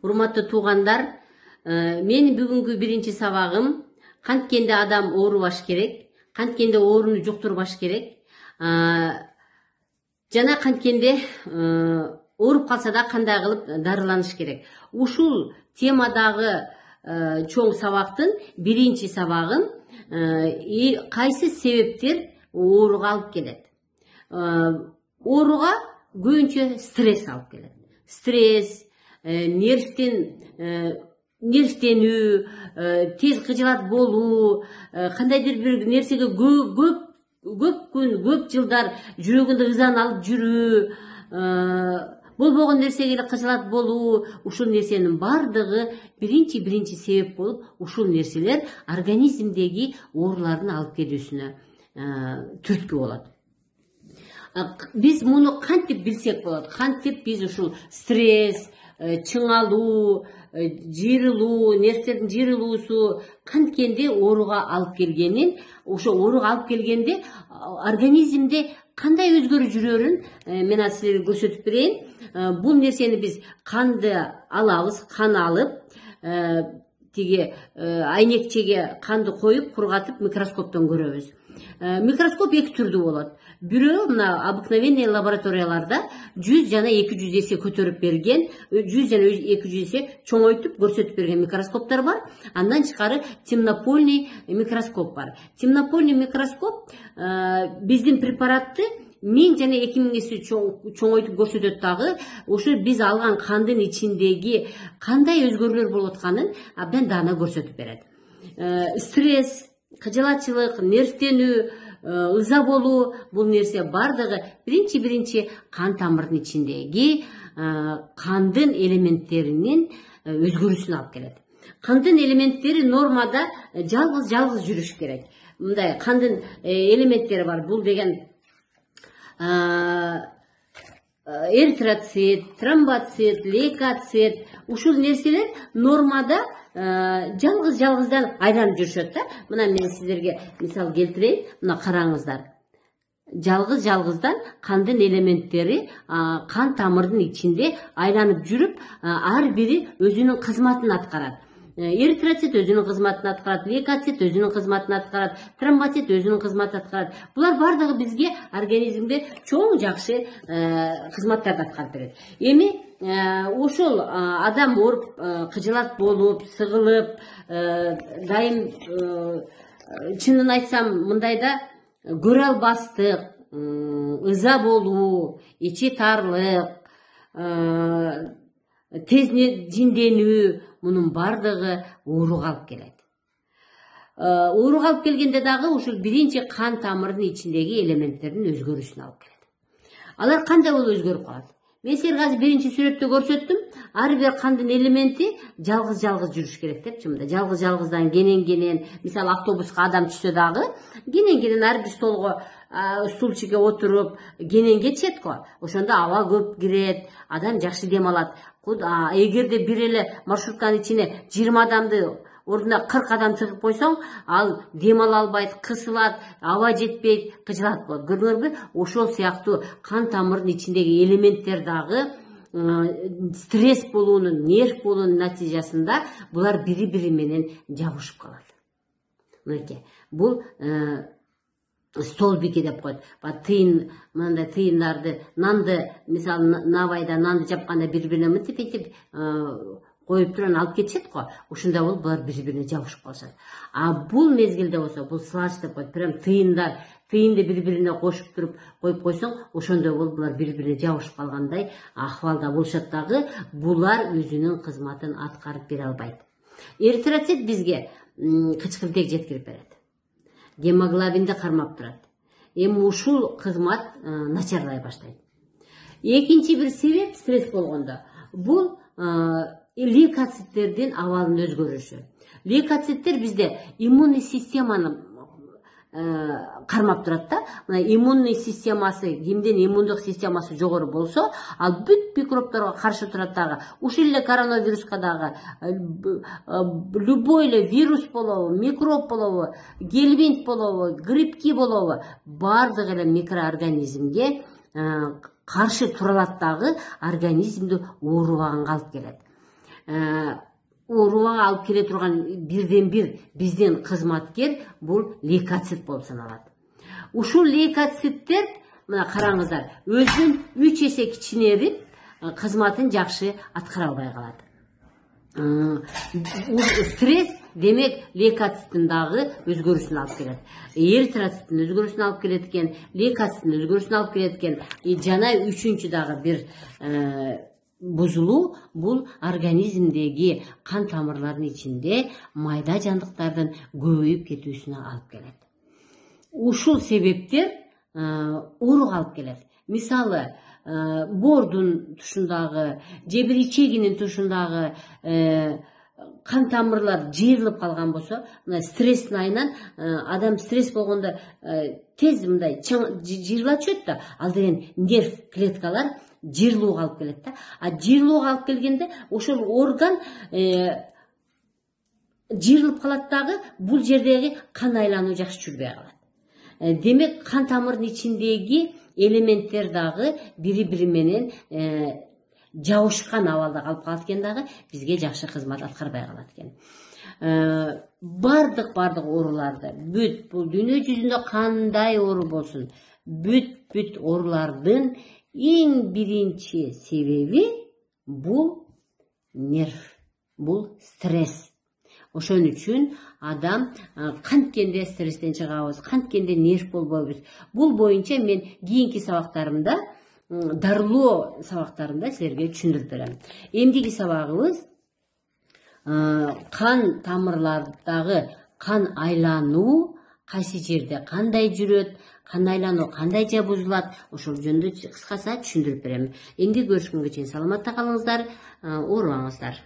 Урматтуу туугандар, менин бүгүнкү биринчи сабагым канткенде адам оорубаш керек, канткенде ооруну жуктурбаш керек, жана канткенде ооруп калса да кандай кылып дарыланыш керек. Ушул темадагы чоң сабактын биринчи сабагын кайсы себептер ооруга алып келет. Ооруга көбүнчө стресс алып келет. Стресс, нервтенүү, тез кыжылат болуу, кандайдыр бир нерсеге көп күн, көп жылдар жүрөгүндө ызан алып жүрүү, болбогон нерсеге эле кыжылат болуу, ушул нерсенин бардыгы биринчи себеп болуп, ушул нерселер организмдеги оорулардын алып келүүсүнө түрткү болот. Биз муну кантип билсек болот? Кантип биз ушул стресс, чыңалуу, жыйрылуу, нервтердин жыйрылуусу канткенде ооруга алып келгенин, ошо ооруга алып келгенде организмде кандай өзгөрүү жүрөрүн мен азыр силерге көрсөтүп берейин. Бул нерсени биз канды алабыз, кан алып, тиги айнекчеге канды коюп, кургатып микроскоптон көрөбүз. Микроскоп эки түрдүү болот. Бирөө мына обыкновенный лабораторияларда 100 жана 200 эсе көтөрүп берген, 100 жана 200 эсе чоңойтуп көрсөтүп берген микроскоптор бар. Андан тышкары темнопольный микроскоп бар. Темнопольный микроскоп биздин препаратты 1000 жана 2000 эсе чоңойтуп көрсөтөт дагы, ошо биз алган кандын ичиндеги кандай өзгөрүүлөр болуп атканын абдан даана көрсөтүп берет. Стресс, кыжылатчылык, нервтенүү, ыза болуу, бул нерсе бардыгы биринчи кан тамырдын ичиндеги кандын элементтеринин өзгөрүүсүнө алып келет. Кандын элементтери нормада жалгыз жүрүш керек. Мындай кандын элементтери бар. Бул деген эритроцит, тромбоцит, лейкоцит, ушул нерселер нормада жалгыздан айланып жүрүшөт да. Мына мен сиздерге мисал келтирейин. Мына караңыздар. Жалгыздан кандын элементтери кан тамырдын ичинде айланып жүрүп, ар бири өзүнүн кызматын аткарат. Эритроцит өзүнүн кызматын аткарат, лейкоцит өзүнүн кызматын аткарат, тромбоцит өзүнүн кызматын аткарат. Булар бардыгы бизге организмде чоң жакшы кызматтарды аткарып берет. Эми ошол адам ооруп, кыжылат болуп, сыгылып, дайым чынын айтсам мындайда көрө албастык, ыза болуу, ичи тарлык, тез жинденүү, мунун бардыгы ооруга алып келет. Ооруга алып келгенде дагы ушул биринчи кан тамырдын ичиндеги элементтердин өзгөрүүсүнө алып келет. Алар кандай болуп өзгөрүп калат? Мен силерге азыр биринчи сүрөттө көрсөттүм. Ар бир кандын элементи жалгыз жүрүш керек депчи. Мында жалгыздан кенен, мисалы автобуска адам түшсө дагы, кенен ар бир стульчикке отуруп, кенен кетишет го. Ошондо аба көп кирет, адам жакшы дем алат. Эгерде бир эле маршрутканын ичине 20 адамды ордуна 40 адам тыгып койсоң, ал дем ала албайт, кысылат, аба жетпейт, кыжылат болот. Көрдүңөрбү? Ошол сыяктуу кан тамырдын ичиндеги элементтер дагы стресс болуунун, нерв болуунун натыйжасында булар бири менен жабышып калат. Мынакей, бул столбики деп коет. Мындай тыйындарды, нанды, мисалы набайда нанды жапканда бири-бирине мынтип коюп туран алып кетишет го. Ошондо булар бири-бирине жабышып калышат. Бул мезгилде болсо, бул слаж деп коет. Прям тыйынды бири-бирине кошуп туруп коюп койсоң, ошондо булар бири-бирине жабышып калгандай акыбалда болушат дагы, булар өзүнүн кызматын аткарып бере албайт. Эритроцит бизге кычкыртек жеткирип берет. Гемоглобинди кармап турат. Эми ушул кызмат начарлай баштайт. Экинчи бир себеп стресс болгондо, бул лейкоциттердин абалынын өзгөрүшү. Лейкоциттер бизде иммунный системаны кармап турат да. Мына иммунный системасы, кимдин иммундук системасы жогору болсо, ал бүт микробторго каршы турат дагы. Ушул эле коронавируска дагы, любой эле вирус болобу, микроб болобу, гельминт болобу, гриппки болобу, бардык эле микроорганизмге каршы туралат дагы, организмди оорубаганга алып келет. оорууга алып келе турган бирден бир биздин кызматкер бул лейкоцит болуп саналат. Ушул лейкоциттер мына караңыздар өзүн 3 эсе кичинерип кызматын жакшы аткара албай калат. Стресс демек лейкоциттин дагы өзгөрүүсүн алып келет. Эритроциттин өзгөрүүсүн алып келет экен, лейкоциттин өзгөрүүсүн алып келет экен. Жана үчүнчү дагы бир бузулуу бул организмдеги кан тамырлардын ичинде майда жандыктардын көбөйүп кетүүсүнө алып келет. Ушул себептер ооруга алып келет. Мисалы, боордун тушундагы же бир ичегинин тушундагы кан тамырлар жыйрылып калган болсо, мына стресстин айынан адам стресс болгондо тез мындай жыйрыла түшөт да, ал деген нерв клеткалар жыйрылууга алып келет да. Жыйрылууга алып келгенде ошол орган жыйрылып калат дагы, бул жердеги кан айлануу жакшы жүрбөй калат. Демек кан тамырдын ичиндеги элементтер дагы бири-бири менен жабышкан абалда калып калат экен дагы, бизге жакшы кызмат аткарбай калат экен. Бардык ооруларды, бул дүйнө жүзүндө кандай оору болсун, бүт оорулардын эң биринчи себеби бул нерв, бул стресс. Ошон үчүн адам канткенде стресстен чыгабыз, канткенде нерв болбойбуз. Бул боюнча мен кийинки сабактарымда, дарылоо сабактарымда силерге түшүндүрүп берем. Эмдиги сабагыбыз кан тамырлардагы кан айлануу кайсы жерде кандай жүрөт, кан айлануу кандайча бузулат, ошол жөнүндө кыскача түшүндүрүп берем. Эмди көрүшкөнгө чейин саламатта калыңыздар, оорубаңыздар.